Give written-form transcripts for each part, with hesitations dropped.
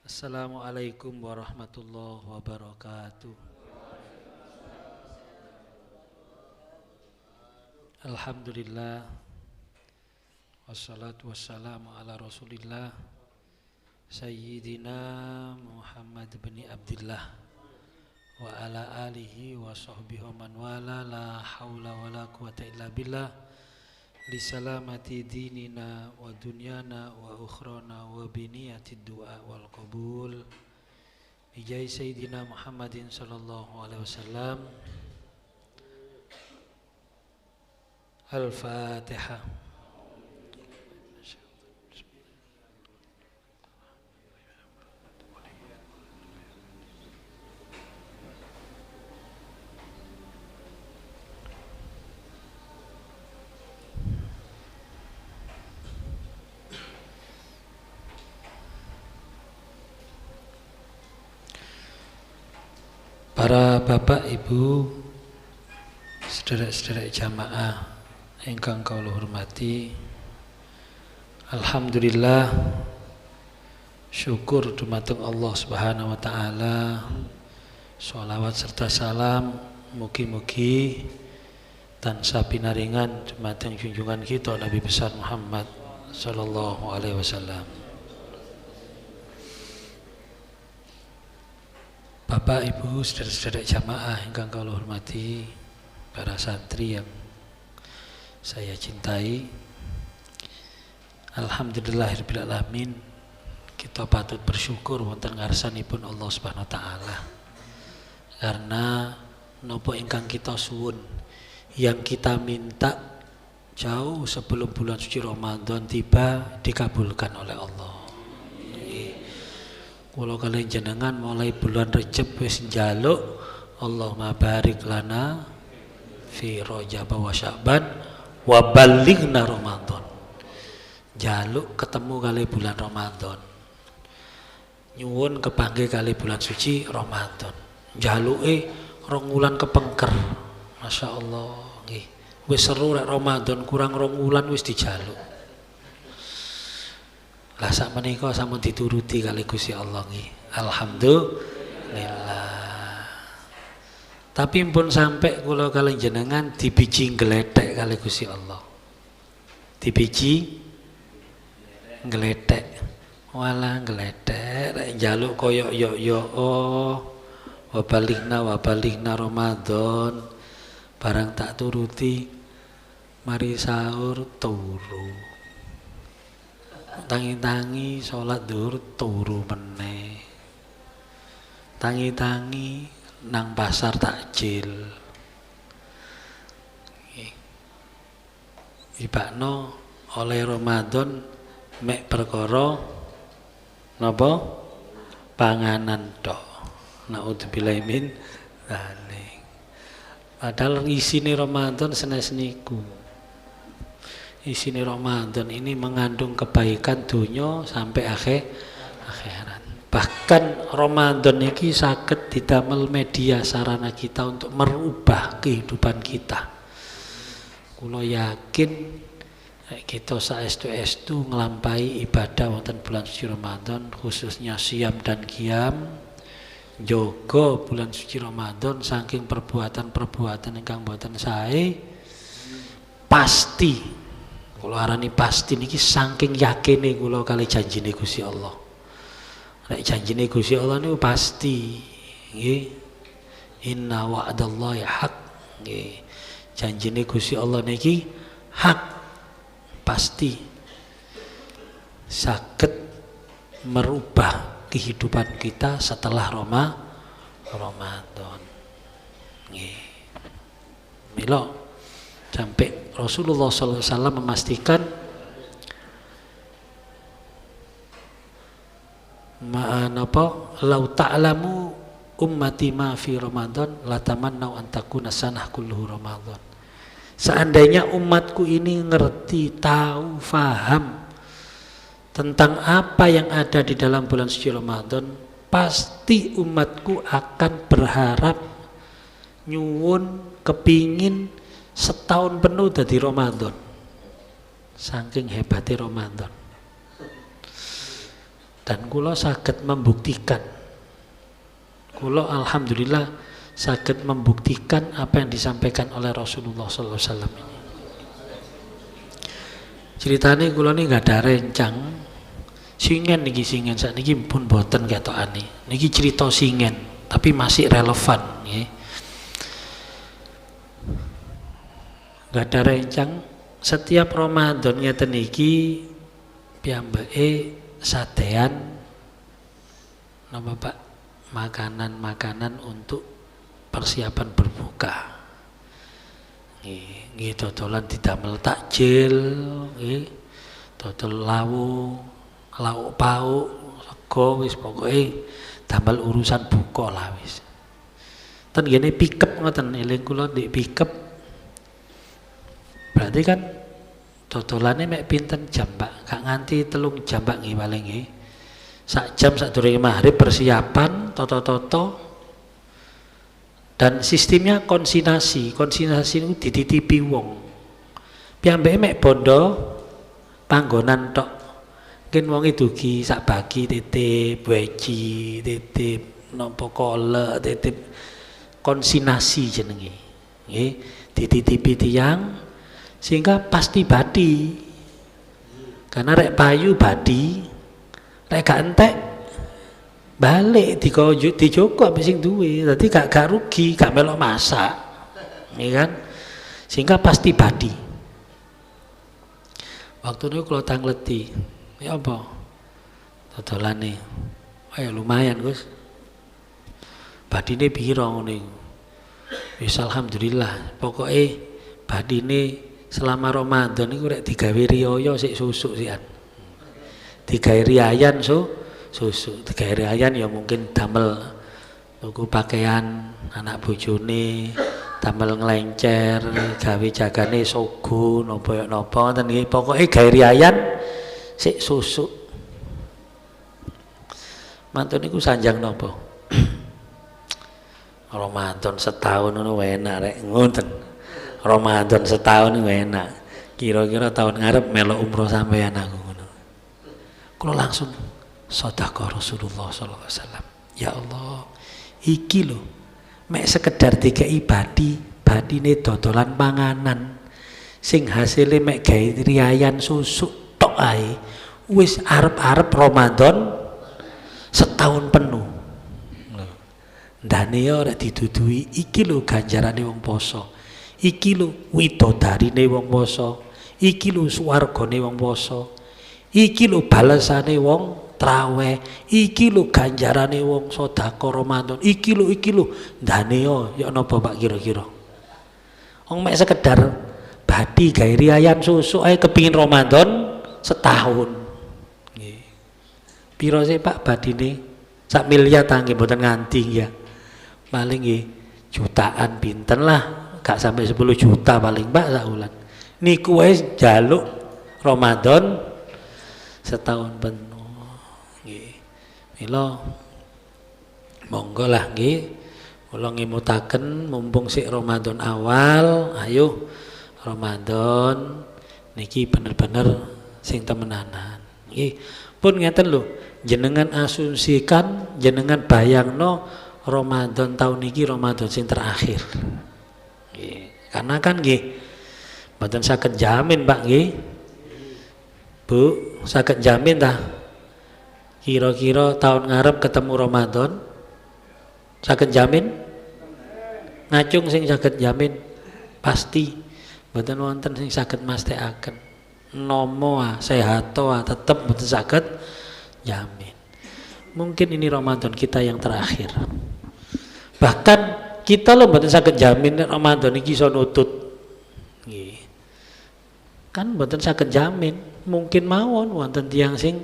Assalamualaikum warahmatullahi wabarakatuh. Alhamdulillah. Wassalatu wassalamu ala rasulillah Sayyidina Muhammad bin Abdillah wa ala alihi wa sahbihi wa man wala. La hawla wa la quwata illa billah. Li salamati dinina wa dunyana wa ukhrana wa biniyati du'a wal qabul. Bijai Sayyidina Muhammadin sallallahu alaihi wasallam. Al-Fatihah. Para bapak, ibu, saudara-saudara jamaah ingkang kula hormati, alhamdulillah, syukur dumateng Allah Subhanahu wa taala. Sholawat serta salam mugi-mugi tansah pinaringan dumateng junjungan kita Nabi besar Muhammad sallallahu alaihi wasallam. Bapak, ibu, saudara-saudara jamaah ingkang kula hormati, para santri yang saya cintai, alhamdulillahirabbil alamin, kita patut bersyukur wonten ngarsanipun Allah Subhanahu wa taala. Karena napa ingkang kita suwun, yang kita minta jauh sebelum bulan suci Ramadan tiba dikabulkan oleh Allah. Kula kalian jenengan mulai bulan Rejab wis njaluk Allahumma barik lana fi Rajab wa Sya'ban wa ballighna Ramadan. Jaluk ketemu kali bulan Ramadan. Nyuwun kepanggih kali bulan suci Ramadan. Jaluke rong wulan kepengker. Masyaallah nggih. Wis seru rek Ramadan kurang rong wulan wis dijaluk. Lah sak menika sampun dituruti kali Gusti Allah nggih. Alhamdulillah. Tapi pun sampai kula kali jenengan dibiji nglethek kali Gusti Allah. Dibiji nglethek. Walah nglethek rek njaluk koyok yo oh. Wa balighna Ramadan. Barang tak turuti mari sahur turu. Tangi-tangi sholat dhuwur turu meneh. Tangi-tangi nang pasar takjil. Ibakno oleh Ramadan mek perkara napa? Panganan tok. Naudzubillahi min dzalik. Padahal isine Ramadan senes niku. Isine Ramadan ini mengandung kebaikan dunia sampai akhirat. Bahkan Ramadan ini saged didamel media sarana kita untuk merubah kehidupan kita. Kula yakin kita saestu-estu nglampahi ibadah wonten bulan suci Ramadan, khususnya siam dan qiyam, jaga bulan suci Ramadan saking perbuatan-perbuatan ingkang boten sae, pasti kula arani pasti niki saking yakine kula kali janjine Gusti Allah. Nek janjine Gusti Allah niku pasti nggih. Inna wa'dallahi haq. Nggih. Janjine Gusti Allah niki hak. Pasti saged merubah kehidupan kita setelah Ramadan. Nggih. Mila sampai Rasulullah SAW memastikan lau ta'lamu ummati ma fi Ramadan latamannau an takuna sanah kulluhu Ramadan. Seandainya umatku ini ngerti, tahu, faham tentang apa yang ada di dalam bulan suci Ramadan, pasti umatku akan berharap, nyuwun, kepingin setahun penuh dadi Ramadan. Saking hebatnya Ramadan. Dan kula saged membuktikan, kula alhamdulillah saged membuktikan apa yang disampaikan oleh Rasulullah sallallahu alaihi wasallam ini. Ceritane kula ini nggak ada rencang singen niki, singen sakniki pun boten ketokane. Niki cerita singen tapi masih relevan nggih. Nggak ada rencang, setiap Ramadan ngeten niki piyambake sadean napa Pak, makanan-makanan untuk persiapan berbuka. Nggih dodolan didamel takjil, nggih. Dodol lauk pauk, sego wis pokoke damel urusan buka lah wis. Ten ngene pikep ngoten, eling kula ndek pikep. Berarti kan dodolane mek pinten jam Pak? Gak nganti 3 jam Pak nggih paling nggih. Sak jam sadurunge maghrib persiapan toto-toto. Dan sistemnya konsinasi itu dititipi wong. Piyambake mek bondo panggonan tok. Mungkin wong dugi sak bagi titip weci, titip napa kolek, titip konsinasi jenenge. Nggih, dititipi tiyang sehingga pasti badi. Karena rek payu badi, rek gak entek balik dijogo ambek sing duwe, dadi gak rugi, gak melok masak, ya kan? Sehingga pasti badi. Waktu itu kalau tangleti, ya apa? Dodolane, ya lumayan Gus. Badine piro ngene? Wis alhamdulillah, pokoknya badine selama Ramadan iku rek digawe riyaya sik susuk sikan. Digawe riayan susu, digawe riayan ya mungkin damel tuku pakaian anak bojone, damel nglencer, gawe jagane sogo napa ngoten nggih. Pokoke gawe riayan sik susuk. Mantun niku sanjang napa? Ramadan setahun ngono enak rek ngoten. Ramadan setahun niku enak. Kira-kira tahun ngarep melok umroh sampeyan aku ngono. Kula langsung sedekah Rasulullah sallallahu alaihi wasallam. Ya Allah, iki lho mek sekedar dikei badine dodolan panganan sing hasile mek gawe riayan susuk tok ae wis arep-arep Ramadan setahun penuh. Ndane ya ora didudui, iki lho ganjarane wong poso. Iki lho widodarine wong poso. Iki lho swargane wong poso. Iki lho balesane wong traweh, iki lho ganjarane wong sedekah Ramadan, iki lho ndane ya napa Pak kira-kira. Wong mek sekedar badi gawe riayan susu ae kepingin Ramadan setahun. Nggih. Piro sih Pak badine? Sak miliar ta nggih mboten nganti ya. Paling nggih jutaan pinten lah, gak sampai 10 juta paling Pak sak wulan. Niku wis njaluk Ramadan setahun penuh. Mila monggo lah nggih kula ngimutaken mumpung sik Ramadan awal, ayo Ramadan niki bener-bener sing temenanan. Nggih. Pun ngeten lho, jenengan asumsikan, jenengan bayangno Ramadan tahun niki Ramadan sing terakhir. Nggih. Karena kan nggih mboten saged jamin Pak nggih. Bu, saged jamin ta? Kira-kira tahun ngarep ketemu Ramadan saged jamin? Ngacung sing saged jamin pasti mboten wonten sing saged mastekaken. Nomo sehat tetep mboten saged jamin. Mungkin ini Ramadan kita yang terakhir. Bahkan kita lho mboten saged jamin Ramadan iki iso nutut. Nggih. Kan mboten saged jamin, mungkin mawon wonten tiyang sing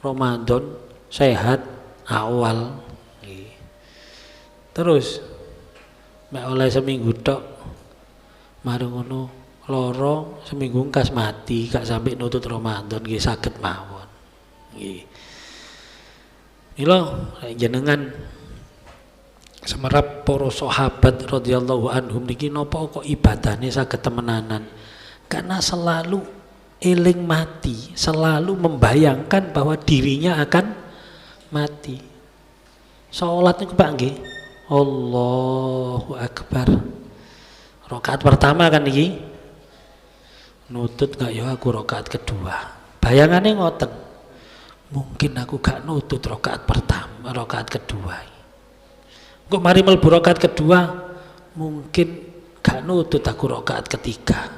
Ramadan sehat awal. Terus mek oleh seminggu tok mari ngono loro seminggu kas mati gak sampai nutut Ramadan nggih saged mawon. Nggih. Mila jenengan semerap para sahabat radhiyallahu anhum niki napa kok ibadahne saged temenanan? Karena selalu eling mati, selalu membayangkan bahwa dirinya akan mati. Salat niku Pak nggih. Allahu Akbar. Rakaat pertama kan iki. Nutut gak ya aku rakaat kedua. Bayangannya ngoten. Mungkin aku gak nutut rakaat pertama, rakaat kedua. Kok mari mlebu rakaat kedua, mungkin gak nutut aku rakaat ketiga.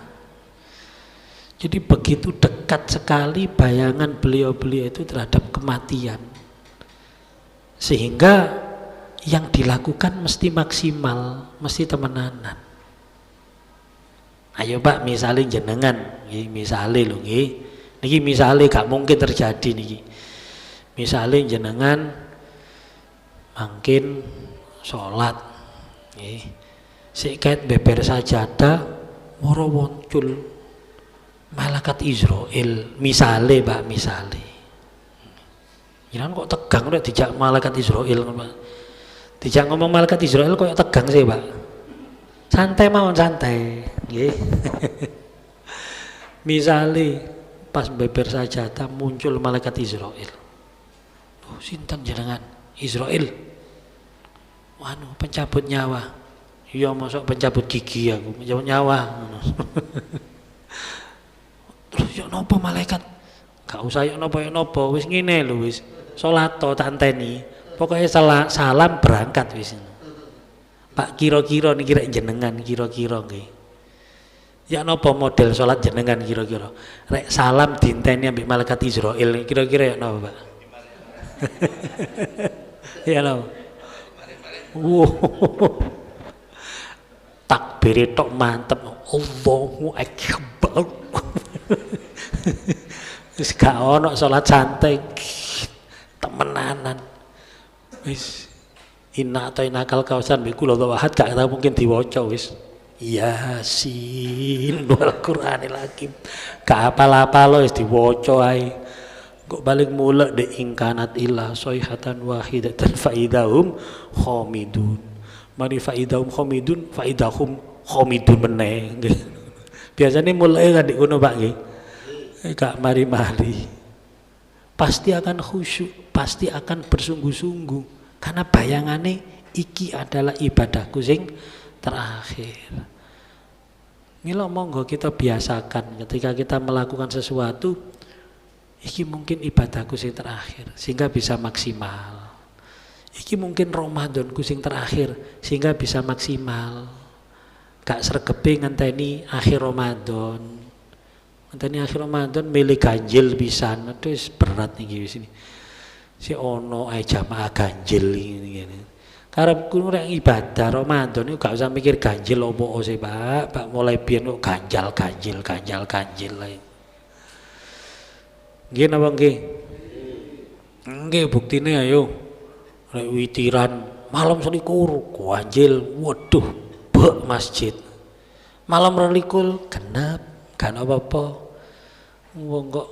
Jadi begitu dekat sekali bayangan beliau-beliau itu terhadap kematian. Sehingga yang dilakukan mesti maksimal, mesti temenanan. Ayo Pak, misalnya jenengan, misalnya lho nggih. Niki misalnya gak mungkin terjadi niki. Misalnya jenengan mungkin sholat nggih. Sik ket beber sajadah moro muncul malaikat Israil, misale Pak, misale. Jangan kok tegang udah dijak malaikat Israil, Pak. Dijak ngomong malaikat Israil kok tegang sih, Pak. Santai mawon santai, nggih. Misale pas beber sajadah muncul malaikat Israil. Oh, sinten jenengan? Israil. Wanu pencabut nyawa. Iya masuk pencabut gigi aku, pencabut nyawa. Terus yo nopo malaikat? Gak usah yo nopo, wis ngene lho wis. Salat to tak enteni. Pokoke salam berangkat wis. Pak kira-kira niki rek jenengan kira-kira nggih. Ya napa model salat jenengan kira-kira? Rek salam dinteni ambek malaikat Israil kira-kira ya napa, Pak? Ya napa? Takbir tok mantep. Allahu Akbar. Wis gak ono salat santai. Temenanan. Wis inna atainakal kausan bi kula wahad gak mungkin diwaca wis. Yasin wal Qur'anil Hakim. Gak apal-apal wis diwaca ae. Kok balik mulak de ingkanat illa sayhatan wahidatan faidahum khamidun. Mari faidahum khamidun, faidahum khamidun meneh. Biasanya mulai kan di kono Pak nggih. Gak mari-mari. Pasti akan khusyuk, pasti akan bersungguh-sungguh. Karena bayangannya iki adalah ibadahku sing terakhir. Mila monggo kita biasakan ketika kita melakukan sesuatu, iki mungkin ibadahku sing terakhir sehingga bisa maksimal. Iki mungkin Ramadanku sing terakhir sehingga bisa maksimal. Gak sregepe ngenteni akhir Ramadan. Ngenteni akhir Ramadan milih ganjil pisan. Aduh berat nih wis ini. Si ono ae jamaah ganjil ngene. Karepku nek ibadah Ramadan iku gak usah mikir ganjil opo sih, Pak. Pak mulai biyen kok ganjil ae. Nggih napa nggih? Nggih buktine ayo. Nek witiran malam selikur ganjil, waduh, bek masjid. Malam relikul genep, gak apa-apa. Wong kok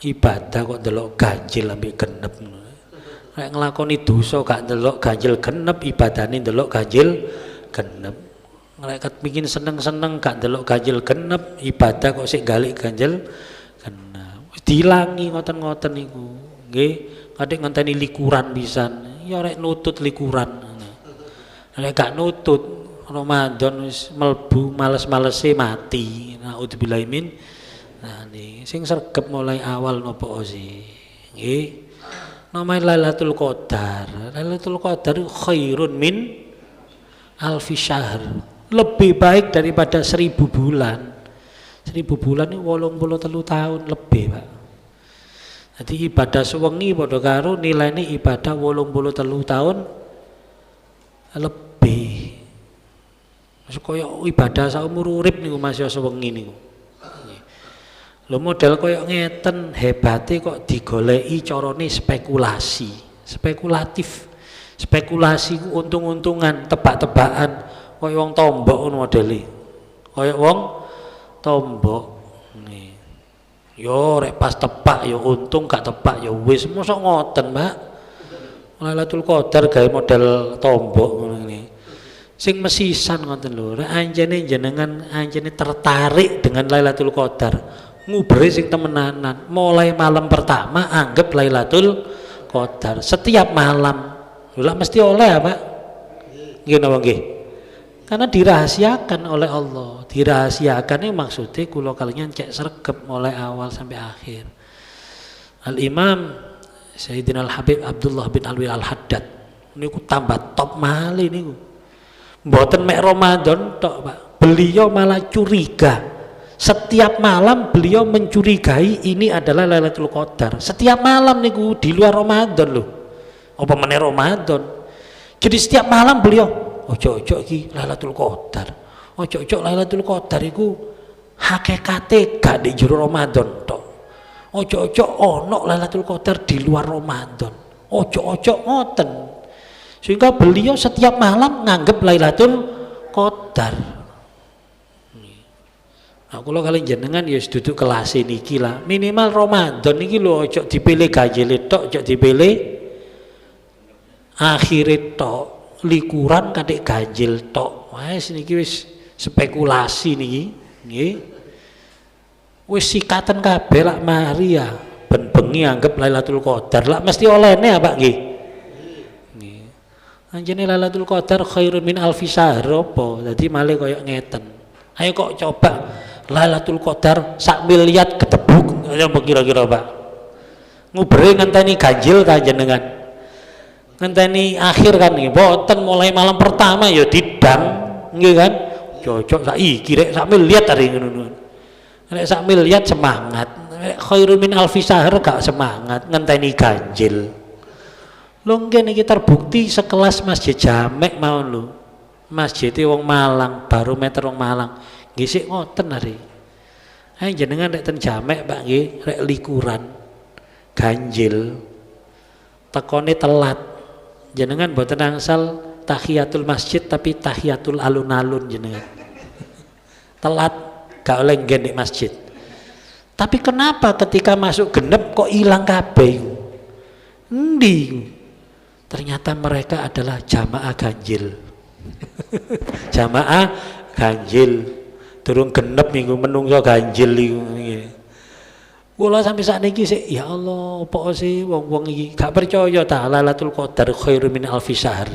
ibadah kok ndelok ganjil ambek genep. Nek nglakoni dosa gak ndelok ganjil genep, ibadane ndelok ganjil genep. Nek kepengin seneng-seneng gak ndelok ganjil genep, ibadah kok sik galik ganjil genep. Dilangi ngoten-ngoten niku. Nggih, kadek ngenteni likuran pisan. Ya rek nutut likuran. Nek gak nutut Ramadan wis mlebu males-malese mati. Naudzubillahi min. Nah, nih sing sregep mulai awal nopo sih. Nggih. Namanya Lailatul Qadar. Lailatul Qadar khairun min alfi syahr. Lebih baik daripada 1000 bulan. 1000 bulan ini 83 tahun lebih, Pak. Jadi ibadah sewengi padha karo nilainya ibadah 83 tahun lebih. Masuk koyo ibadah saumur urip niku Mas ya sewengi niku. Lho model koyo ngeten hebate kok digoleki carane spekulasi, spekulatif. Spekulasi ku untung-untungan, tebak-tebakan koyo wong tombok ngono modele. Koyo wong tombok. Nih. Yo rek pas tebak yo untung, gak tebak yo wis. Mosok ngoten, Mbak. Lailatul Qadar gawe model tombok ngono iki. Sing mesisan ngoten lho. Rek anjene jenengan anjene tertarik dengan Lailatul Qadar. Ngubere sing temenanan mulai malam pertama anggap Lailatul Qadar setiap malam. Lah mesti oleh apa? Nggih napa nggih? Karena dirahasiakan oleh Allah. Dirahasiakan ini maksudnya kula kalian cek sregep mulai awal sampai akhir. Al-Imam Sayyidina Al-Habib Abdullah bin Alwi Al-Haddad niku tambah top malih niku. Mboten mek Ramadan tok, Pak. Beliau malah curiga. Setiap malam beliau mencurigai ini adalah Lailatul Qadar. Setiap malam niku di luar Ramadan loh. Apa meneh Ramadan. Jadi setiap malam beliau ojo-ojo iki Lailatul Qadar. Ojo-ojo Lailatul Qadar iku hakikate gak di jero Ramadan tok. Ojo-ojo ono Lailatul Qadar di luar Ramadan. Ojo-ojo ngoten. Sehingga beliau setiap malam nganggep Lailatul Qadar. Nah, kalau kalian jenengan ya duduk kelas niki lah. Minimal Ramadan niki lho ojo dipilih ganjil tok, ojo dipilih akhir tok, likuran kadek ganjil tok. Wes niki wis spekulasi niki, nggih. Wis sikatan kabeh lak mari ya ben bengi anggap Lailatul Qadar lak mesti olehne apa nggih? Nggih. Anjene Lailatul Qadar khairun min alfi syahr apa? Dadi malih koyo ngeten. Ayo kok coba Lailatul Qadar sak miliar ketebuk apa kira-kira Pak? Ngubere ngenteni ganjil ta jenengan? Ngenteni akhir kan nggih, boten mulai malam pertama ya didang nggih kan? Cocok saiki rek sak miliar tadi ngono. Nek sak miliar semangat, khairun min alfi syahr gak semangat ngenteni ganjil. Lho nggih niki terbukti sekelas Masjid Jamek mau lho. Masjid wong Malang, barometer wong Malang. Nggih sik ngoten ari. Ayo jenengan rek ten Jamek Pak nggih, rek likuran ganjil. Tekone telat. Jenengan mboten angsal tahiyatul masjid tapi tahiyatul alun-alun jenengan. Telat gak oleh nggen di masjid. Tapi kenapa ketika masuk genep kok hilang kabeh? Endi? Ternyata mereka adalah jamaah ganjil. Jamaah ganjil. Durung genep minggu menungso ganjil iku. Kula sampai saat niki sik ya Allah, apa sih wong-wong iki gak percaya ta Lailatul Qadar khairun min alfi syahr.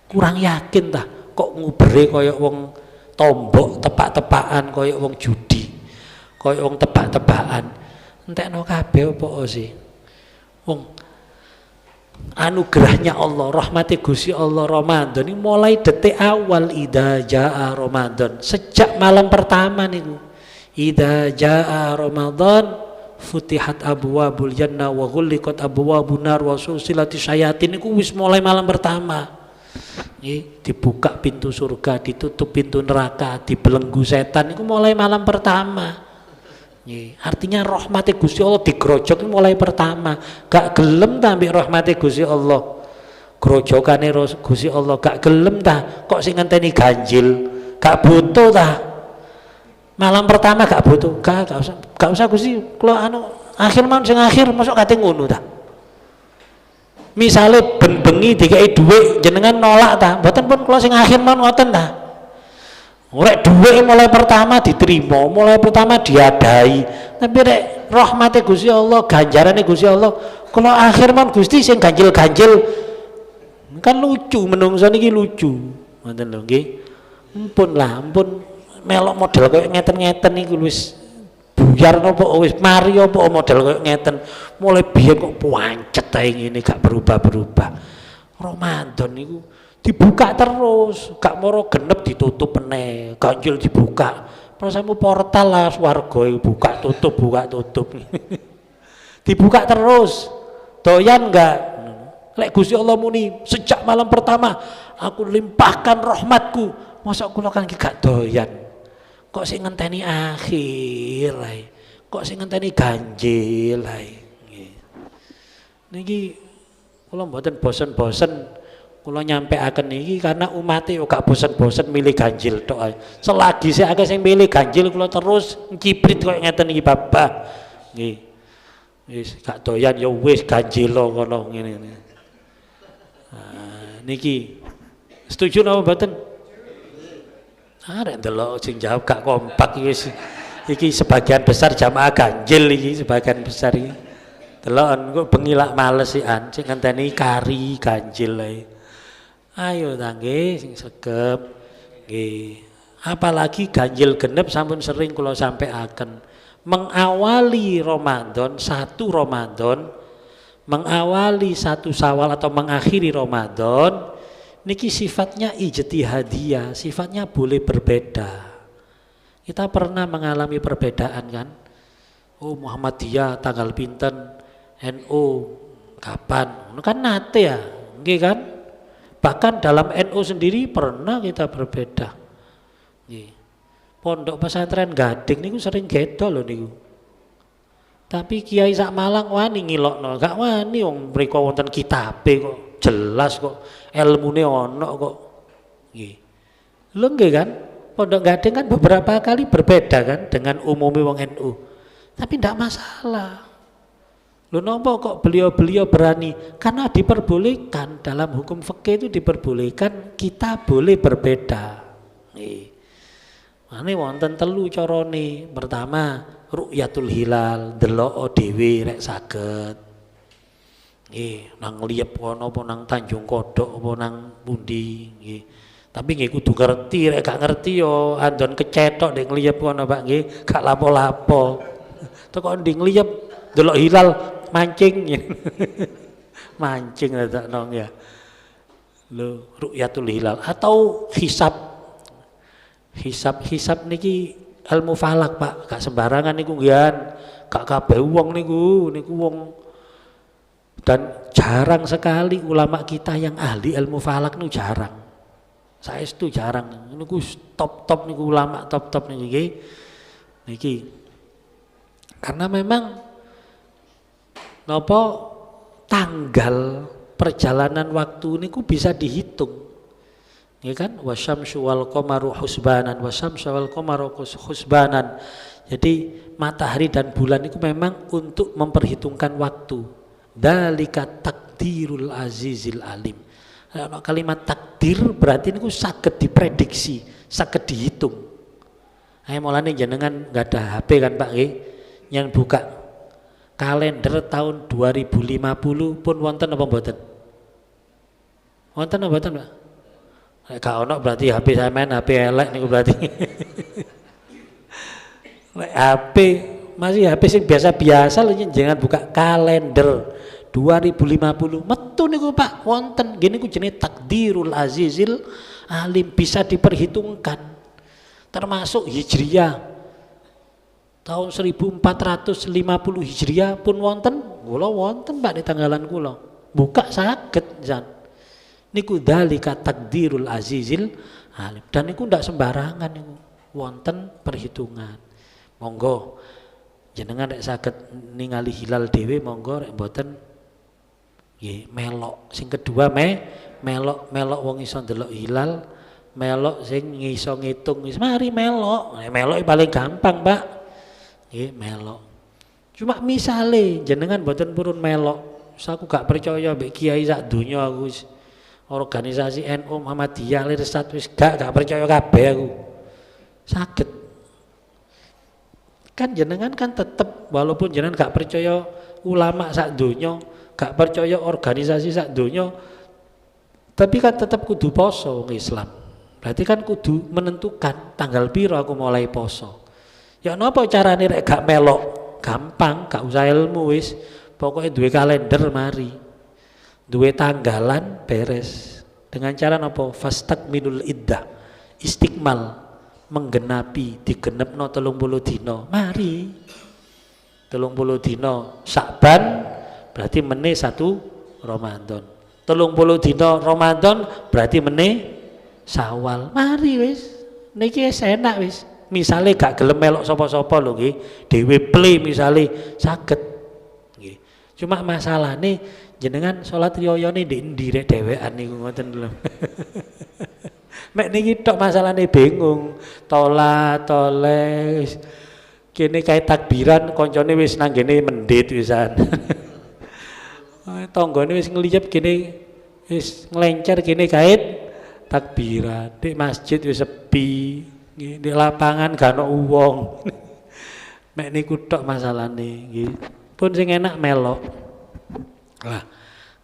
Kurang yakin ta kok ngubere kaya wong tombok tepak-tepakan koyok wong judi, koyok wong tebak-tebakan. Entekno kabeh apa sih? Wong anugerahnya Allah, rahmati Gusti Allah Ramadan ini mulai detik awal idza jaa Ramadan. Sejak malam pertama niku. Idza jaa Ramadan futihat abwabul jannah wa ghulliqat abwabun nar wa sulsilati syayatin niku wis mulai malam pertama. Dibuka pintu surga, ditutup pintu neraka, dibelenggu setan itu mulai malam pertama. Artinya rahmati Gusti Allah digrojok mulai pertama. Gak gelem ta ambek rahmati Gusti Allah. Grojokane Gusti Allah gak gelem ta kok sing ngenteni ganjil. Gak butuh ta. Malam pertama gak butuh. Gak usah Gusti. Kalau akhir malam sing akhir masuk kate ngono ta. Misalnya bengi dikai duit jenengan nolak ta mboten pun kula sing akhir mon ngoten ta. Rek duit mulai pertama diterima, mulai pertama diadai. Tapi rek rahmate Gusti Allah, ganjarane Gusti Allah, kula akhir mon Gusti sing ganjil-ganjil kan lucu menungso niki lucu. Ngoten lho nggih. Ampun lah, ampun melok model koyo ngeten-ngeten niku wis buyar napa wis mari apa model koyo ngeten. Mulai biyen kok pancet ae ngene gak berubah-berubah. Ramadan niku dibuka terus, gak moro genep ditutup meneh, ganjil dibuka. Prasamu portal lah swarga buka tutup. Dibuka terus. Doyan enggak? Lek Gusti Allah muni sejak malam pertama aku limpahkan rahmatku. Masa kula kan gak doyan. Kok sing ngenteni akhir ae. Kok sing ngenteni ganjil ae. Niki kula mboten bosen-bosen kula nyampeaken niki karena umate yo gak bosen-bosen milih ganjil tok ae. Selagi sik akeh sing milih ganjil kula terus ciprit koyo ngeten iki Bapak. Nggih. Wis gak doyan ya wis ganjil kono ngene. Nah, niki setuju napa mboten? Arek ndelok sing jawab gak kompak iki wis. Iki sebagian besar jamaah ganjil iki sebagian besar iki. Deloken kok bengi lak males sih sing ngenteni kari ganjil ae. Ayo ta nggih sing sregep nggih. Apalagi ganjil genep sampun sering kula sampaiaken. Mengawali Ramadan, satu Ramadan, mengawali satu Syawal atau mengakhiri Ramadan niki sifatnya ijtihadiyah, sifatnya boleh berbeda. Kita pernah mengalami perbedaan kan? Oh Muhammadiyah tanggal pinten, NU kapan? Kan nate ya, nggih kan? Bahkan dalam NU sendiri pernah kita berbeda. Nggih. Pondok pesantren Gading niku sering gedo lho niku. Tapi kiai sak Malang wani ngilokno, gak wani wong mriko wonten kitabe kok jelas kok ilmune ono kok. Nggih. Lho nggih kan? Pondok Gading kan beberapa kali berbeda kan dengan umumnya wong NU. Tapi ndak masalah. Lho napa kok beliau-beliau berani? Karena diperbolehkan dalam hukum fikih itu diperbolehkan kita boleh berbeda. Nggih. Mane wonten telu carane. Pertama, ru'yatul hilal, delok dhewe rek saged. Nggih, nang Liep kono apa nang Tanjung Kodok apa nang pundi nggih. Tapi nggih kudu ngerti, rek gak ngerti yo andon kecetok ning Liep kono Pak nggih, gak lapo-lapo. Teko ndi Liep delok hilal mancing. Mancing dadakno ya. Lho, ru'yatul hilal atau hisab niki ilmu falak Pak, gak sembarangan niku nggih. Gak kabeh wong niku wong dan jarang sekali ulama kita yang ahli ilmu falak niku jarang. Saestu jarang. Niku top niku ulama top niku nggih. Niki. Karena memang napa tanggal perjalanan waktu niku bisa dihitung. Ya kan, wasyamsu wal qamaru husbanan, wasyamsu wal qamaru husbanan. Jadi matahari dan bulan itu memang untuk memperhitungkan waktu. Dzalika takdirul azizil alim. Nah, kalimat takdir berarti niku saged diprediksi, saged dihitung. Ayo mulane jenengan enggak ada HP kan Pak nggih, yang buka kalender tahun 2050 pun wonten apa mboten? Wonten apa mboten Pak? Gak ono berarti HP sampean HP elek niku berarti. Lek HP masih HP sing biasa-biasa lho jangan buka kalender 2050 metu niku Pak wonten gini ku jenenge takdirul azizil alim, bisa diperhitungkan. Termasuk Hijriyah tahun 1450 Hijriyah pun wonten, kula wonten Pak di tanggalan kula. Buka saged jan. Niku dzalika takdirul azizil alim. Dan niku ndak sembarangan niku. Wonten perhitungan. Monggo jenengan rek saged ningali hilal dhewe monggo rek mboten nggih melok. Sing kedua melok wong iso ndelok hilal, melok sing iso ngitung wis mari melok. Melok paling gampang, Pak. Nggih, melok. Cuma misale jenengan mboten purun melok, aku gak percaya mbek kiai sak donya aku organisasi NU Muhammadiyah Lirsat wis gak percaya kabeh aku. Saged. Kan jenengan kan tetep walaupun jenengan gak percaya ulama sak donya, gak percaya organisasi sak donya, tapi kan tetep kudu poso wong Islam. Berarti kan kudu menentukan tanggal piro aku mulai poso. Ya napa carane rek gak melok? Gampang, gak usah ilmu wis. Pokoknya duwe kalender mari. Duwe tanggalan beres. Dengan cara napa? Fastakminul iddah. Istiqmal menggenapi digenepno 30 dina. Mari. 30 dina Sya'ban berarti meneh 1 Ramadan. 30 dina Ramadan berarti meneh Syawal. Mari wis. Niki wis enak wis. Misale gak gelem melok sapa-sapa lho nggih, dhewe play misale saged. Nggih. Cuma masalahne jenengan salat riyayane ndek endi rek dhewean niku ngoten lho. Mek niki tok masalahne bingung. Tole kene kae takbiran koncone wis nang ngene mendit wisan. Tanggane wis ngliyep kene wis nglencer kene kait takbiran. Di masjid wis sepi. Di lapangan gak ono wong. Mek niku tok masalahne nggih. pun sing enak melok. Nah,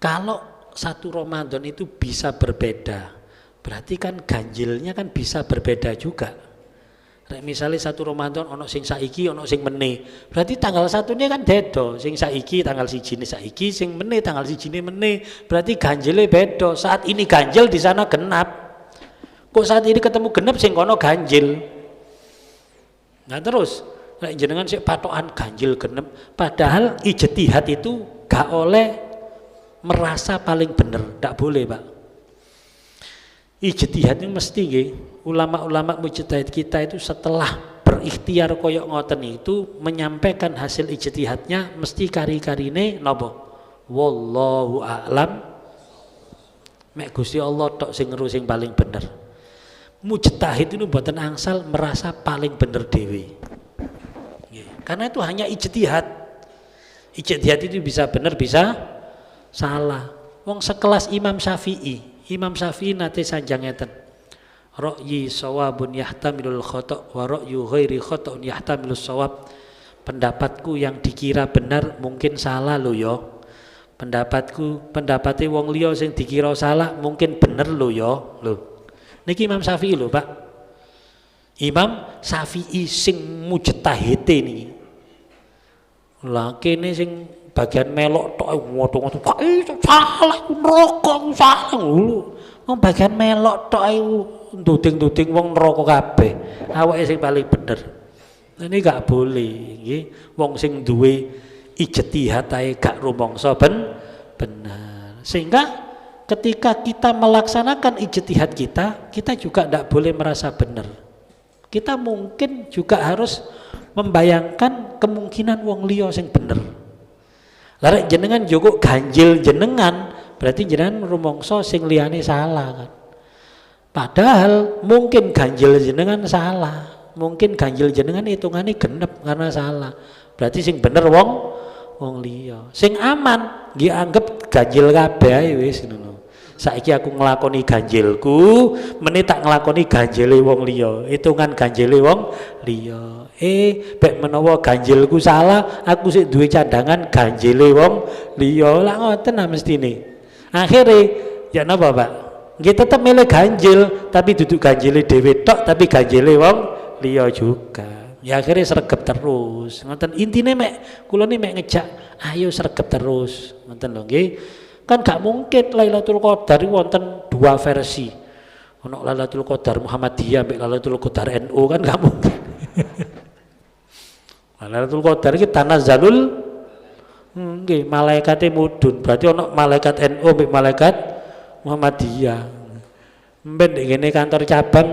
kalau satu Ramadan itu bisa berbeda, berarti kan ganjilnya kan bisa berbeda juga. Misalnya satu Ramadan ono sing saiki ono sing meneh, berarti tanggal satunya kan beda. Sing saiki tanggal siji ini saiki, sing meneh tanggal siji ini meneh, berarti ganjilnya beda. Saat ini ganjil di sana genap, kok saat ini ketemu genap sing kono ganjil. Nah terus jenengan sik patokan ganjil genep, padahal ijtihad itu gak oleh merasa paling bener, ndak boleh Pak. Ijtihad itu mesti nggih, ulama-ulama mujtahid kita itu setelah berikhtiar koyok ngoten itu menyampaikan hasil ijtihadnya mesti kari-karine napa? Wallahu a'lam. Mek Gusti Allah tok sing ngeru sing paling bener. Mujtahid itu mboten angsal merasa paling bener dhewe. Karena itu hanya ijtihad. Ijtihad itu bisa bener bisa salah. Wong sekelas Imam Syafi'i nate sanjang ngeten. Ra'yi shawabun yahtamilul khata' wa ra'yu ghairi khata'un yahtamilus shawab. Pendapatku yang dikira benar mungkin salah lho ya. Pendapatnya wong liya sing dikira salah mungkin bener lho ya. Lho. Niki Imam Syafi'i lho, Pak. Imam Syafi'i sing mujtahid niki. Lah kene sing bagian melok tok ngoto-ngoto salah neraka salah lho. Wong bagian melok tok nduding-nduding wong neraka kabeh. Awake sing paling bener. Ini gak boleh nggih. Wong sing duwe ijtihad ae gak rumangsa bener. Sehingga ketika kita melaksanakan ijtihad kita juga ndak boleh merasa benar. Kita mungkin juga harus membayangkan kemungkinan wong liya sing bener. Larek jenengan joko ganjil jenengan, berarti jenengan rumangsa sing liyane salah kan. Padahal mungkin ganjil jenengan salah, mungkin ganjil jenengan hitungane genep karena salah. Berarti sing bener wong liya. Sing aman nggih anggap ganjil kabeh ae wis ngono. Saiki aku nglakoni ganjilku, meneh tak nglakoni ganjile wong liya. Hitungan ganjile wong liya. Bek menawa ganjilku salah, aku sik duwe cadangan ganjile wong liya. Lah ngoten mestine. Akhire ya napa, Pak? Nggih tetep milih ganjil, tapi duduk ganjile dhewe tok, tapi ganjile wong liya juga. Ya akhirnya sregep terus. Ngoten intine mek kula mek ngejak ayo sregep terus. Ngoten lho nggih. Kan gak mungkin Lailatul Qadar wonten dua versi. Ono Lailatul Qadar Muhammadiyah mbek Lailatul Qadar NU kan gak mungkin. Lailatul Qadar iki tanazzalul nggih malaikate mudun. Berarti ono malaikat NU mbek malaikat Muhammadiyah. Mben ngene kantor cabang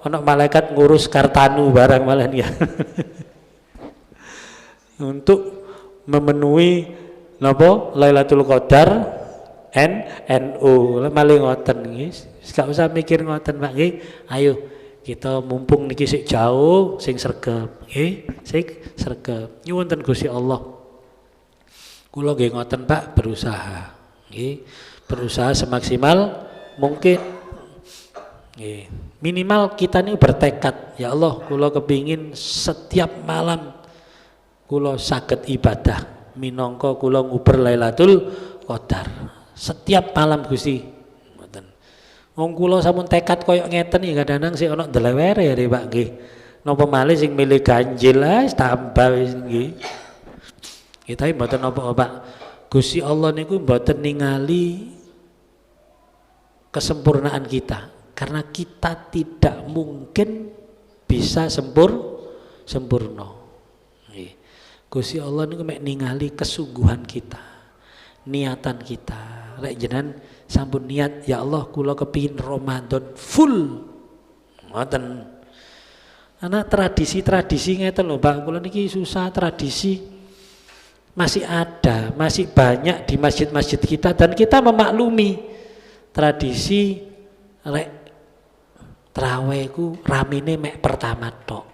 ono malaikat ngurus kartanu barang malah ya. Untuk memenuhi napa Lailatul Qadar NU malah ngoten nggih. Gak usah mikir ngoten Pak nggih. Ayo kita mumpung niki sik jauh sing sregep nggih, sing sregep. Nyuwun ten Gusti Allah. Kula nggih ngoten Pak, berusaha nggih. Berusaha semaksimal mungkin nggih. Minimal kita ini bertekad, ya Allah kula kepingin setiap malam kula saged ibadah minangka kula nguber Lailatul Qadar. Setiap malam Gusti. Ngoten. Wong kula sampun tekad koyo ngeten iki kadang-kadang sik ana ndelewere ya Pak nggih. Napa malih sing milih ganjil wis tambah wis nggih. Kita mboten napa Pak. Gusti Allah niku mboten ningali kesempurnaan kita. Karena kita tidak mungkin bisa sempurna. Gusti Allah niku mek ningali kesungguhan kita, niatan kita. Lek jenengan sampun niat ya Allah kula kepingin Ramadan full. Ngoten. Ana tradisi-tradisi ngeten lho Pak, kula niki susah tradisi. Masih ada, masih banyak di masjid-masjid kita dan kita memaklumi tradisi lek traweh ku ramine mek pertama tok.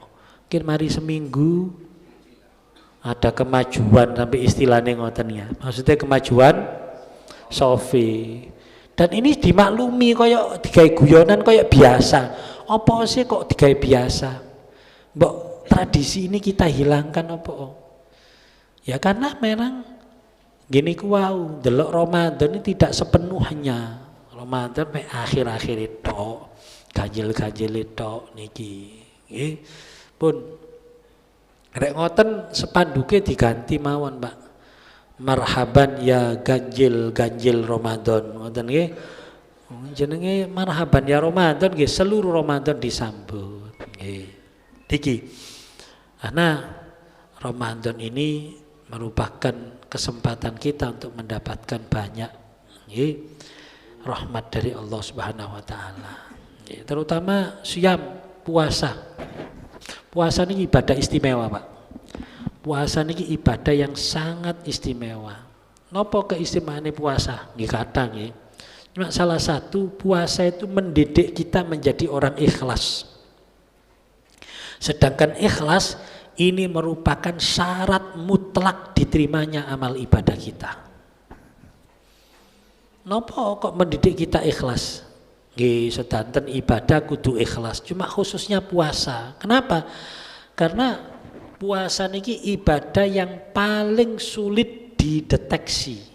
Mungkin mari seminggu ada kemajuan sampai istilahnya ngoten ya. Maksudnya kemajuan sofi. Dan ini dimaklumi koyo digawe guyonan koyo biasa. Apa sih kok digawe biasa? Mbok tradisi ini kita hilangkan apa? Ya karena memang gini ku wau, delok Ramadan ini tidak sepenuhnya. Ramadan mek akhir-akhir itu, ganjil-ganjil itu niki. Nggih. Pun rek ngoten sepanduke diganti mawon, Pak. Marhaban ya ganjil-ganjil Ramadan. Ngoten nggih. Jenenge marhaban ya Ramadan nggih, seluruh Ramadan disambut. Nggih. Niki. Karena Ramadan ini merupakan kesempatan kita untuk mendapatkan banyak rahmat dari Allah Subhanahu wa taala. Terutama siam, puasa. Puasa ini ibadah istimewa, Pak. Puasa ini ibadah yang sangat istimewa. Napa keistimewaane puasa? Nggih kadang nggih. Cuma salah satu, puasa itu mendidik kita menjadi orang ikhlas. Sedangkan ikhlas ini merupakan syarat mutlak diterimanya amal ibadah kita. Napa kok mendidik kita ikhlas? Nggih, sedanten ibadah kudu ikhlas, cuma khususnya puasa. Kenapa? Karena puasa niki ibadah yang paling sulit dideteksi.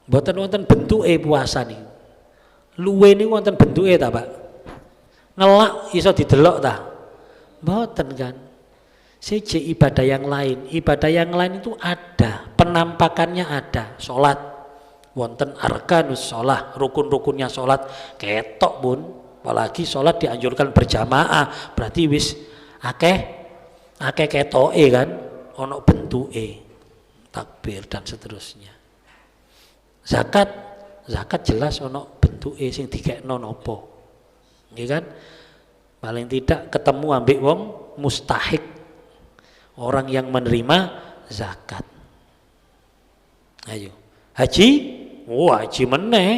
Mboten wonten bentuke puasa niku. Luwe niku wonten bentuke ta, Pak? Ngelak iso didelok ta? Mboten kan. Siji ibadah yang lain. Ibadah yang lain itu ada, penampakannya ada. Salat wonten arkanus shalah, rukun-rukunnya salat ketok pun. Apalagi salat dianjurkan berjamaah, berarti wis akeh ketoke kan, ono bentuke. Takbir dan seterusnya. Zakat jelas ono bentuke sing dikekno napa. Nggih kan? Paling tidak ketemu ambek wong mustahik, orang yang menerima zakat. Ayo. Haji? Haji meneh.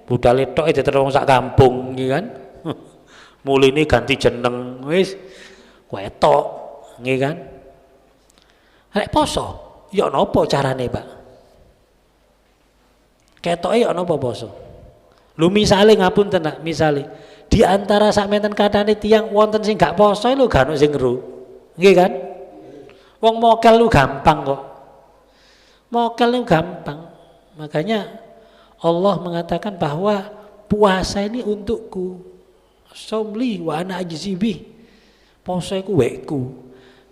Budal tok diterong sak kampung nggih kan? Muline ganti jeneng wis ketok nggih kan? Nek poso, ya napa carane, Pak? Ketoke ya napa poso? Lu misale ngapunten nak, misale di antara sakmenten kathane tiyang wonten sing gak poso lho gak ono sing ngeru. Nggih kan? Wong mokel lu gampang kok. Mokel lu gampang. Makanya Allah mengatakan bahwa puasa ini untukku. Somli wa ana ajzibi. Poso iku wekku.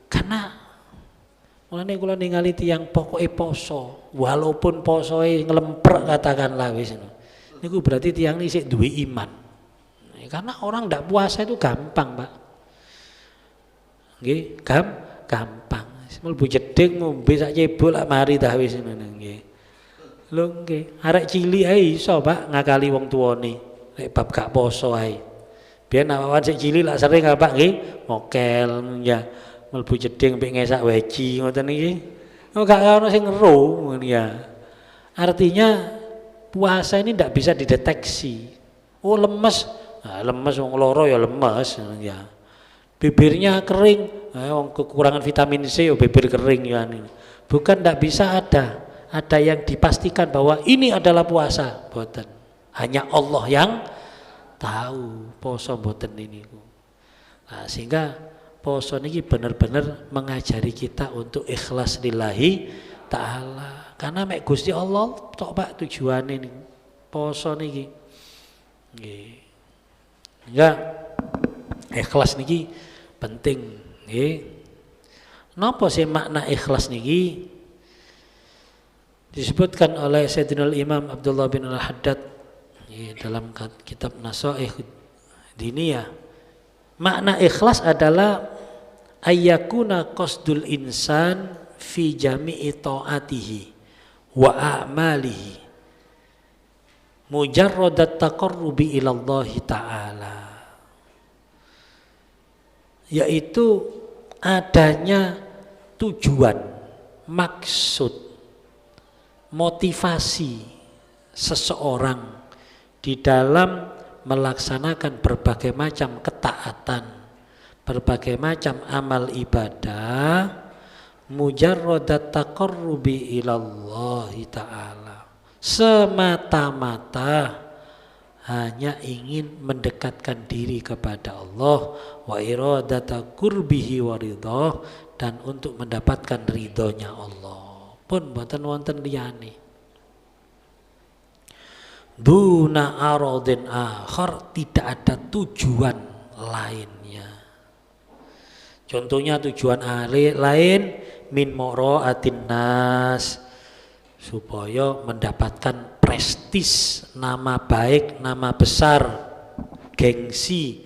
Karena mulane kula ningali tiyang pokoke poso, walaupun posoe nglemprek katakanlah wis niku berarti tiyang iki sik duwe iman. Karena orang ndak puasa itu gampang, Pak. Nggih, gampang. Mlebu jeding ngombe sak cebok lak mari dah wis ngono nggih. Lho nggih, arek cilik ae iso, Pak, ngakali wong tuane nek bab gak poso ae. Biyen awan sik cilik lak sering Pak nggih, mokel ya mlebu jeding mek ngesak weci ngoten iki. Oh gak ono sing ngeru ngono ya. Artinya puasa ini ndak bisa dideteksi. Oh lemes. Nah, lemes wong loro ya lemes ya. Bibirnya kering, wong kekurangan vitamin C ya bibir kering ya. Bukan ndak bisa ada yang dipastikan bahwa ini adalah puasa, mboten. Hanya Allah yang tahu poso mboten ini. Nah, sehingga poso niki bener-bener mengajari kita untuk ikhlas lillahi ta'ala. Karena mek Gusti Allah tok Pak tujuane niku. Poso niki. Nggih. Ya ikhlas niki penting nggih. Napa sih makna ikhlas niki? Disebutkan oleh Sayyidina Imam Abdullah bin Al-Haddad dalam kitab Nasaih Diniyah. Makna ikhlas adalah ayyakuna qasdul insan fi jami'i ta'atihi wa a'malihi mujarradat taqarrubi ilallahi ta'ala, yaitu adanya tujuan, maksud, motivasi seseorang di dalam melaksanakan berbagai macam ketaatan, berbagai macam amal ibadah, mujarradat taqarrubi ilallahi ta'ala, semata-mata hanya ingin mendekatkan diri kepada Allah, wa iradata qurbihi wa ridha, dan untuk mendapatkan ridhonya Allah. Pun mboten wonten liyane. Duna aradin akhar, tidak ada tujuan lainnya. Contohnya tujuan lain min mura'atin nas, supaya mendapatkan prestis, nama baik, nama besar, gengsi,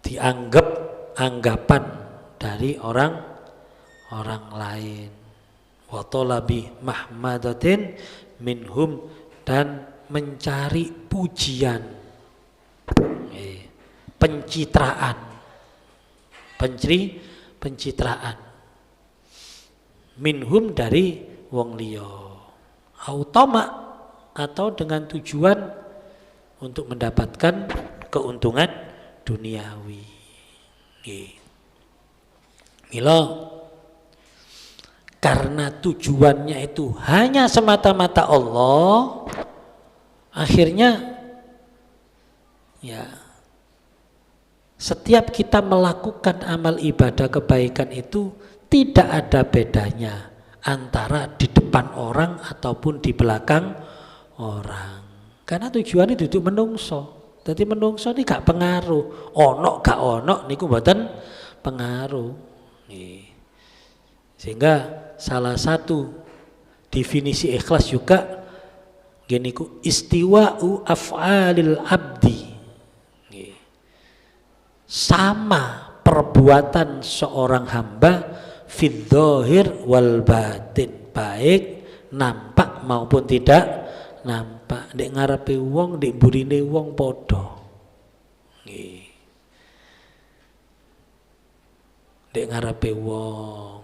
dianggap anggapan dari orang lain. Wa talabi mahmadatin minhum, dan mencari pujian, pencitraan minhum dari wong liya, automa, atau dengan tujuan untuk mendapatkan keuntungan duniawi. Mila karena tujuannya itu hanya semata-mata Allah, akhirnya ya setiap kita melakukan amal ibadah kebaikan itu tidak ada bedanya antara di depan orang ataupun di belakang orang. Karena tujuannya duduk menungso. Jadi menungso ini gak pengaruh. Ono gak ono niku mboten pengaruh. Nih. Sehingga salah satu definisi ikhlas juga gini ku istiwa'u af'alil abdi. Sama perbuatan seorang hamba fid dhahir wal batin, baik nampak maupun tidak nampak, ndek ngarepe wong ndek mburine wong padha. Nggih. Ndek ngarepe wong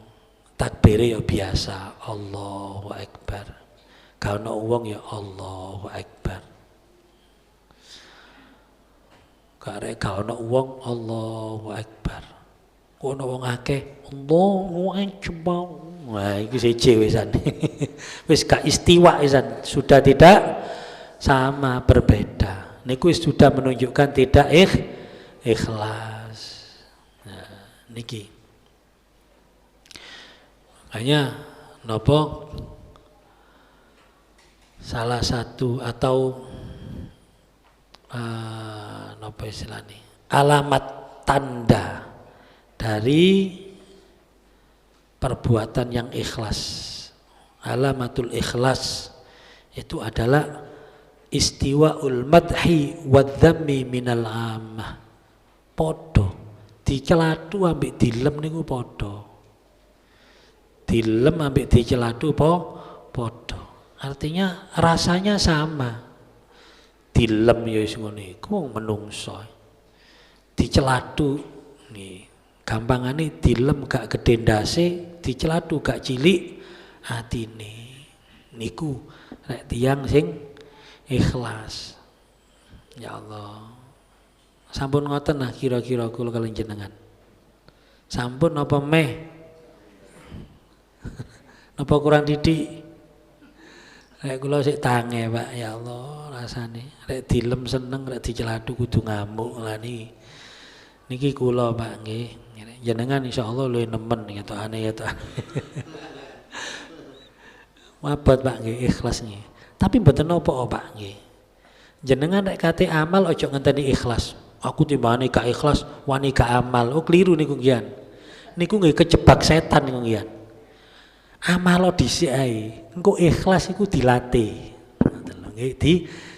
takbire ya biasa, Allahu Akbar. Ka ono wong ya Allahu Akbar. Karek ka ono wong Allahu Akbar. Ono wong akeh Allahu Akbar. Wah, iki siji wisan. Wis gak istiwa wisan, sudah tidak sama, berbeda. Niku sudah menunjukkan tidak ikhlas. Nah, niki. Makanya nopo salah satu atau nopo istilahnya alamat tanda dari perbuatan yang ikhlas, alamatul ikhlas itu adalah istiwaul madhi wadzammi minal ammah. Podo dicelatu ambek dilem niku podo, dilem ambek dicelatu podo, artinya rasanya sama. Dilem ya wis ngono iku menungso, dicelatu nih gampangane dilem gak gede ndase, dicelatu gak cilik atine. Niku rek tiyang sing ikhlas. Ya Allah, sampun ngoten nah kira-kira kula kalian jenengan, sampun apa meh napa kurang didik? Rek kula sik tange Pak, ya Allah rasane rek dilem seneng, rek dicelatu kudu ngamuk lah niki kula Pak nggih. Jenengan insyaallah luwih nemen ketokane ya to. Wabat Pak nggih ikhlas nggih. Tapi mboten napa Pak nggih. Jenengan rek kate amal aja ngenteni ikhlas. Aku timbangane gak ikhlas wani gak amal. Oh keliru niku nggih. Niku nggih kejebak setan niku nggih. Amal dhisik ae. Engko ikhlas iku dilatih. Ngoten nggih,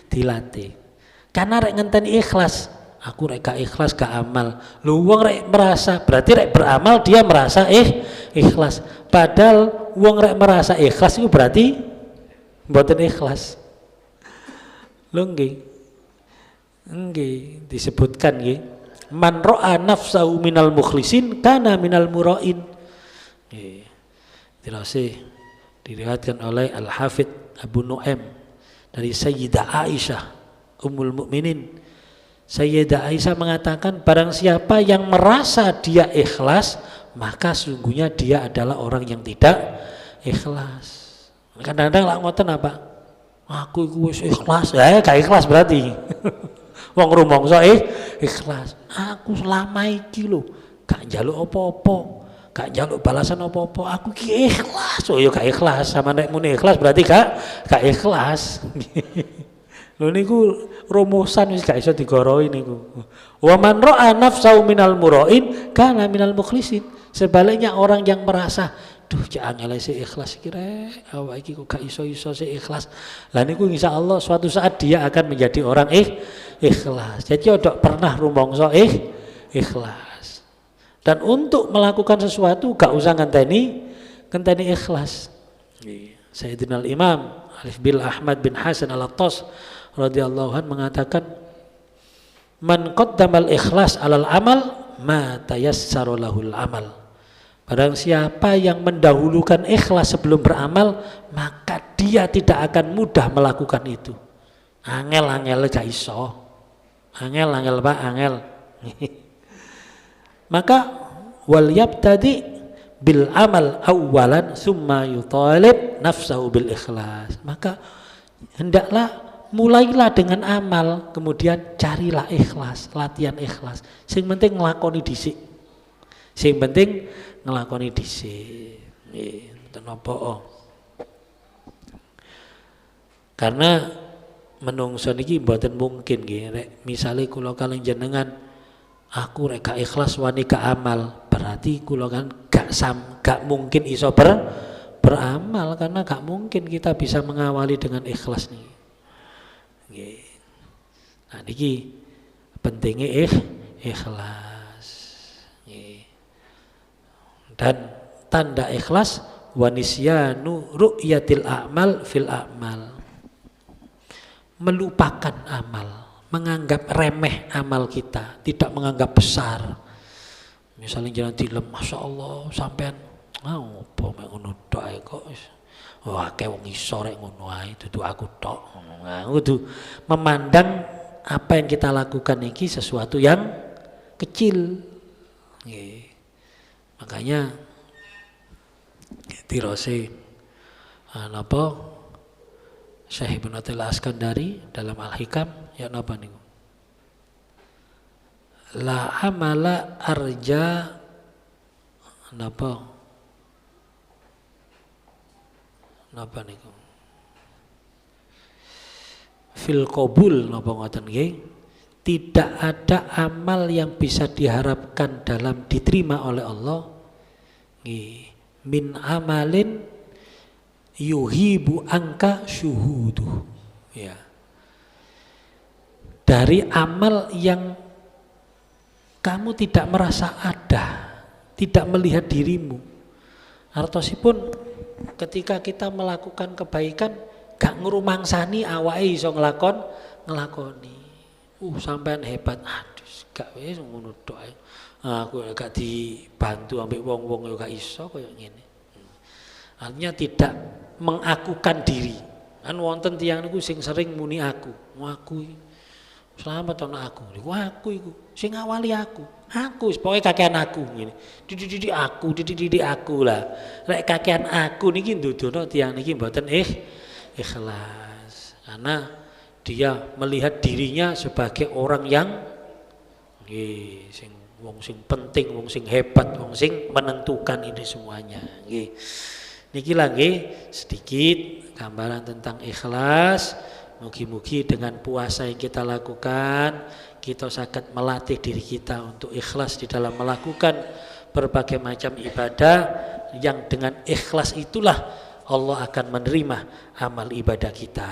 dilatih. Karena rek ngenteni ikhlas, aku rek gak ikhlas gak amal. Lho wong rek merasa, berarti rek beramal dia merasa ikhlas. Padahal wong rek merasa ikhlas itu berarti mboten ikhlas. Lho nggih. Nggih disebutkan nggih. Man ra'a nafsahu minal mukhlisin kana minal mura'in. Nggih. Diriwayatkan oleh Al-Hafidz Abu Nu'aim dari Sayyidah Aisyah Ummul Mukminin. Sayyidah Aisyah mengatakan barang siapa yang merasa dia ikhlas, maka sungguhnya dia adalah orang yang tidak ikhlas. Kadang-kadang lah ngoten apa? Aku iku wis ikhlas. Gak ikhlas berarti. Wong rumangsa ikhlas. Aku selama iki lho gak njaluk apa-apa, gak njaluk balasan apa-apa. Aku ki ikhlas. Oh ya gak ikhlas. Sama nek muni ikhlas berarti gak ikhlas. Lho niku rumusan wis gak iso digoroi niku. Wa man ra'a nafsahu minal mura'in kana minal mukhlisin. Sebaliknya orang yang merasa, duh jangan sih ikhlas kira awak iki kok gak iso-iso sih ikhlas. Lah niku insyaallah suatu saat dia akan menjadi orang ikhlas. Jadi ojo pernah rumangsa ikhlas. Dan untuk melakukan sesuatu gak usah ngenteni ikhlas. Sayyidina al-Imam Alif bil Ahmad bin Hasan al-Attas radhiyallahu anhu mengatakan, man qaddamal ikhlas alal amal ma tayassara lahul amal. Barang siapa yang mendahulukan ikhlas sebelum beramal, maka dia tidak akan mudah melakukan itu. Angel gak iso. Angel Pak, angel. Maka wal yabtadi bil amal awalan summa yutalib nafsahu bil ikhlas. Maka hendaklah mulailah dengan amal, kemudian carilah ikhlas, latihan ikhlas. Sing penting nglakoni dhisik. Nggih, kenapa? Karena menungso niki mboten mungkin nggih rek misale kula kalih jenengan aku rek gak ikhlas wani gak amal, berarti kula kan gak mungkin iso beramal karena gak mungkin kita bisa mengawali dengan ikhlas nih. Nah niki pentingnya ikhlas. Dan tanda ikhlas wanisyanu ru'yatil a'mal fil a'mal. Melupakan amal, menganggap remeh amal kita, tidak menganggap besar. Misalnya jangan dilem, masya Allah sampean apa mek ngono tok ae kok. Wah, akeh wong iso rek ngono ae, dudu aku tok. Nah, kudu memandang apa yang kita lakukan iki sesuatu yang kecil. Nggih. Makanya dirose napa Syekh Ibnu Athaillah Askandari dalam Al-Hikam ya napa niku? La amala arja napa niku? Fil qabul napa ngoten nggih? Tidak ada amal yang bisa diharapkan dalam diterima oleh Allah nggih min amalin yuhibu angka syuhudu, ya, dari amal yang kamu tidak merasa ada, tidak melihat dirimu. Artosipun ketika kita melakukan kebaikan gak ngrumangsani awake iso ngelakoni. Sampean hebat. Aduh, gak wis ngono tok ae. Aku gak dibantu ambek wong-wong yo gak iso kaya ngene. Artinya tidak mengakukan diri. Kan wonten tiyang niku sing sering muni aku selamat ana aku. Aku iku sing ngawali aku. Aku wis pokoke kakean aku ngene. Didik aku lah. Rek kakean aku niki ndudono tiyang niki mboten ikhlas. Karena dia melihat dirinya sebagai orang yang nggih sing penting, wong sing hebat, wong sing menentukan ini semuanya. Nggih. Niki lagi sedikit gambaran tentang ikhlas. Mugi-mugi dengan puasa yang kita lakukan, kita sangat melatih diri kita untuk ikhlas di dalam melakukan berbagai macam ibadah, yang dengan ikhlas itulah Allah akan menerima amal ibadah kita.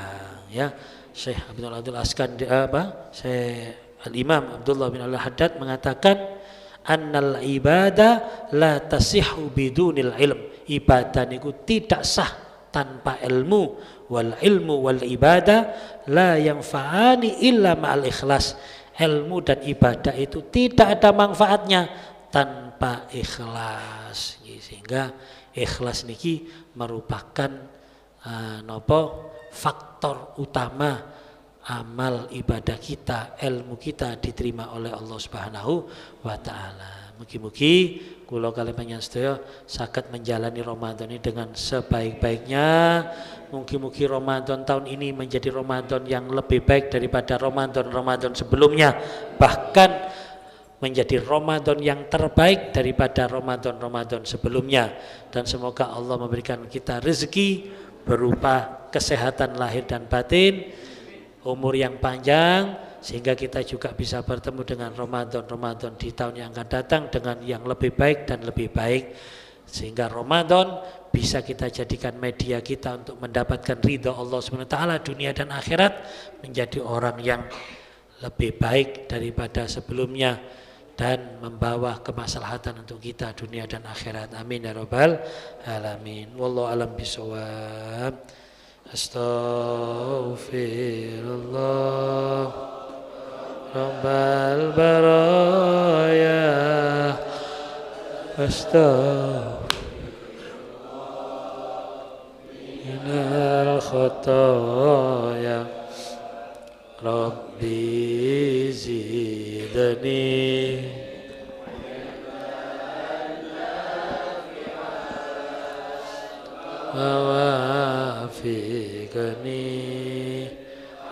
Ya, Syekh Abdul Askandari Syekh Al-Imam Abdullah bin Al-Haddad mengatakan annal ibadah la tasihhu bidunil ilm. Ibadah niku tidak sah tanpa ilmu, wal ilmu wal ibadah la yanfa'ani illa ma'al ikhlas. Ilmu dan ibadah itu tidak ada manfaatnya tanpa ikhlas. Sehingga ikhlas niki merupakan faktor utama amal ibadah kita, ilmu kita diterima oleh Allah Subhanahu wa taala. Mugi-mugi kula kaliyan panjenengan sedaya saged menjalani Ramadan ini dengan sebaik-baiknya. Mugi-mugi Ramadan tahun ini menjadi Ramadan yang lebih baik daripada Ramadan sebelumnya, bahkan menjadi Ramadan yang terbaik daripada Ramadan sebelumnya. Dan semoga Allah memberikan kita rezeki berupa kesehatan lahir dan batin, umur yang panjang, sehingga kita juga bisa bertemu dengan Ramadan di tahun yang akan datang dengan yang lebih baik dan lebih baik, sehingga Ramadan bisa kita jadikan media kita untuk mendapatkan ridha Allah SWT dunia dan akhirat, menjadi orang yang lebih baik daripada sebelumnya dan membawa kemaslahatan untuk kita dunia dan akhirat. Amin ya rabbal alamin. Wallahu alam bisawab. Astaghfirullah rabbal baraya. Astaghfirullah khataya. Rabbi zidni wawafiqni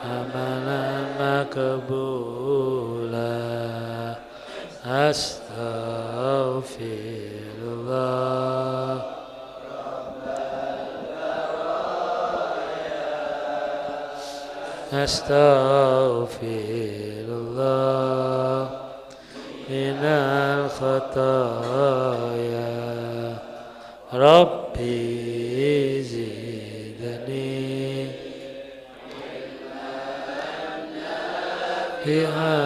amalan makbula. Astaghfirullah Astaghfirullah minal khataya. Rabbi zidni biha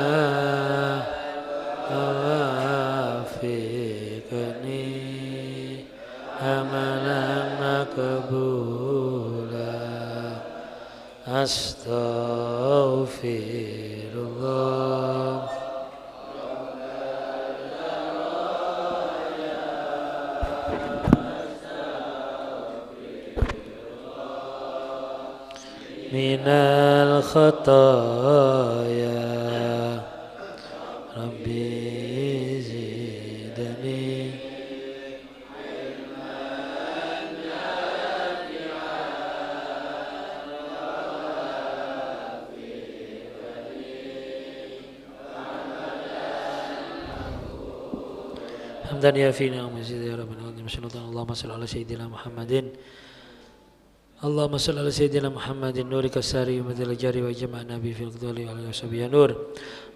wafiqni amalan makbula. Astaghfirullah minal khataya. Rabbi zidni hamdan yafina wa mazid ya rabbana wa Allahumma salli ala sayyidina Muhammadin. Allahumma salli ala sayyidina Muhammadin nurika sari wa madal jari wa jama'na bi fil qadali wa ala washabihi nur.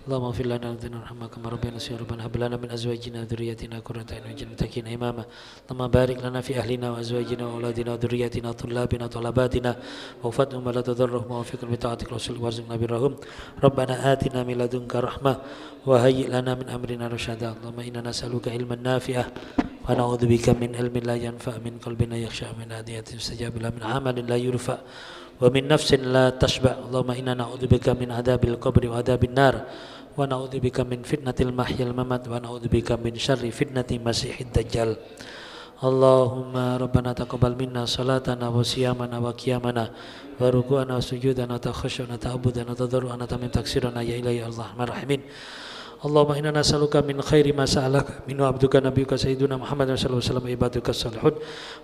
Allahumma ighfir lana wa warhamna kama rabbayana saghira. Hab lana min azwajina dhurriyyatina qurrata a'yun waj'alna muttaqina imama. Allahumma barik lana fi ahlina wa azwajina wa auladina wa dhurriyyatina tullabina talabatina wa waffathum wa la tadarruhum wa waffiqna bi ta'atik rasul warzuqna birrahum. Rabbana atina min ladunka rahmah wa hayyi' lana min amrina rasyada. Allahumma inna nas'aluka ilman nafi'ah wa na'udzubika min ilmin la yanfa' min qalbin la yakhsha' min hadiyatin mustajab min amalin la yurfa' wa min nafsin la tashba'. Allahumma inna na'udzubika min adzabil qabri wa adzabin nar wa na'udzubika min fitnatil mahyil mamat wa na'udzubika min syarri fitnati masiihid dajjal. Allahumma rabbana taqabbal minna salatana wa siyamana wa qiyamana wa ruku'ana wa sujudana wa takhashshuna wa ta'abudana wa tadarru'ana wa min taksirana ya ilahi arhamar rahimin. Allahumma inna nas'aluka min khairi ma sa'alaka minhu abduka nabiyyuka sayyiduna Muhammadin sallallahu alaihi wasallam ibaduka salihun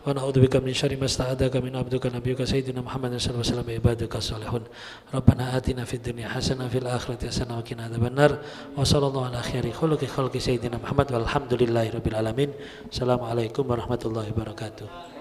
wa na'udzubika min syarri ma sta'adaka min abduka nabiyyuka sayyiduna Muhammadin sallallahu alaihi wasallam ibaduka salihun. Rabbana atina fid dunya hasanah fil akhirati hasanah wa qina adzabannar. Wa sallallahu ala khairi khuluqi khalqi sayyidina Muhammad walhamdulillahi rabbil alamin. Assalamualaikum warahmatullahi wabarakatuh.